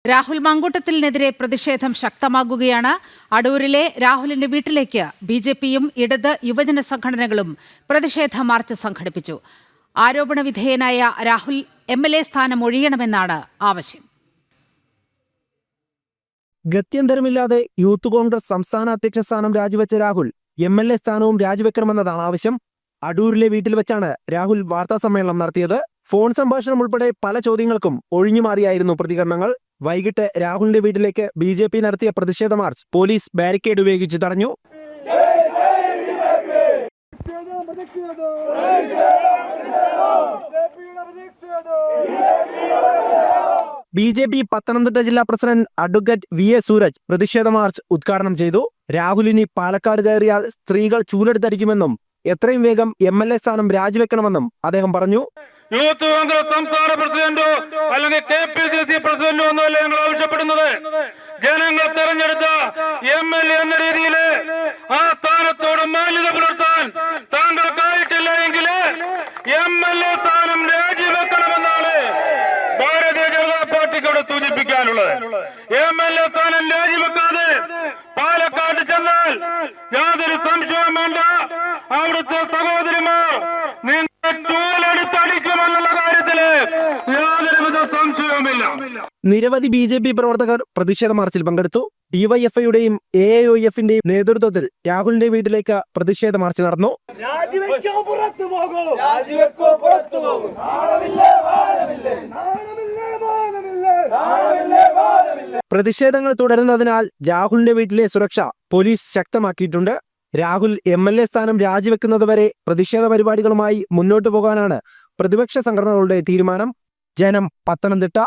രാഹുൽ മാങ്കൂട്ടത്തിനെതിരെ പ്രതിഷേധം ശക്തമാകുകയാണ്. അടൂരിലെ രാഹുലിന്റെ വീട്ടിലേക്ക് ബിജെപിയും ഇടത് യുവജന സംഘടനകളും പ്രതിഷേധ മാർച്ച് സംഘടിപ്പിച്ചു. ആരോപണ വിധേയനായ രാഹുൽ MLA സ്ഥാനം ഒഴിയണമെന്നാണ് ആവശ്യം. ഗത്യന്തരമില്ലാതെ യൂത്ത് കോൺഗ്രസ് സംസ്ഥാന അധ്യക്ഷ സ്ഥാനം രാജിവെച്ച രാഹുൽ MLA സ്ഥാനവും രാജിവെക്കണമെന്നതാണ് ആവശ്യം. അടൂരിലെ വീട്ടിൽ വെച്ചാണ് രാഹുൽ വാർത്താസമ്മേളനം നടത്തിയത്. ഫോൺ സംഭാഷണം ഉൾപ്പെടെ പല ചോദ്യങ്ങൾക്കും ഒഴിഞ്ഞുമാറിയായിരുന്നു പ്രതികരണങ്ങൾ. വൈകിട്ട് രാഹുലിന്റെ വീട്ടിലേക്ക് BJP നടത്തിയ പ്രതിഷേധ മാർച്ച് പോലീസ് ബാരിക്കേഡ് ഉപയോഗിച്ച് തടഞ്ഞു. BJP പത്തനംതിട്ട ജില്ലാ പ്രസിഡന്റ് അഡ്വക്കേറ്റ് VA സൂരജ് പ്രതിഷേധ മാർച്ച് ഉദ്ഘാടനം ചെയ്തു. രാഹുലിനി പാലക്കാട് കയറിയാൽ സ്ത്രീകൾ ചൂലെടുത്തടിക്കുമെന്നും എത്രയും വേഗം MLA സ്ഥാനം രാജിവെക്കണമെന്നും അദ്ദേഹം പറഞ്ഞു. യൂത്ത് കോൺഗ്രസ് സംസ്ഥാന പ്രസിഡന്റോ അല്ലെങ്കിൽ KPCC പ്രസിഡന്റോ ഒന്നുമല്ല ഞങ്ങൾ ആവശ്യപ്പെടുന്നത്. ജനങ്ങൾ തെരഞ്ഞെടുത്ത MLA എന്ന രീതിയിൽ ആ സ്ഥാനത്തോട് മാന്യത പുലർത്താൻ താങ്കൾക്കായിട്ടില്ല എങ്കിൽ MLA സ്ഥാനം രാജിവെക്കണമെന്നാണ് ഭാരതീയ ജനതാ പാർട്ടിക്ക് ഇവിടെ സൂചിപ്പിക്കാനുള്ളത്. MLA സ്ഥാനം രാജിവെക്കാതെ പാലക്കാട് ചെന്നാൽ യാതൊരു സംശയവും വേണ്ട, അവിടുത്തെ സഹോദരിമാർ ചൂലെടുത്തടിക്കുമെന്നുള്ള കാര്യത്തില് യാതൊരുവിധ സംശയവുമില്ല. നിരവധി BJP പ്രവർത്തകർ പ്രതിഷേധ മാർച്ചിൽ പങ്കെടുത്തു. DYFIയുടെയും AIOF-ന്റെയും നേതൃത്വത്തിൽ രാഹുലിന്റെ വീട്ടിലേക്ക് പ്രതിഷേധ മാർച്ച് നടന്നു. പ്രതിഷേധങ്ങൾ തുടരുന്നതിനാൽ രാഹുലിന്റെ വീട്ടിലെ സുരക്ഷ പോലീസ് ശക്തമാക്കിയിട്ടുണ്ട്. രാഹുൽ MLA സ്ഥാനം രാജിവെക്കുന്നതുവരെ പ്രതിഷേധ പരിപാടികളുമായി മുന്നോട്ടു പോകാനാണ് പ്രതിപക്ഷ സംഘടനകളുടെ തീരുമാനം. ജനം, പത്തനംതിട്ട.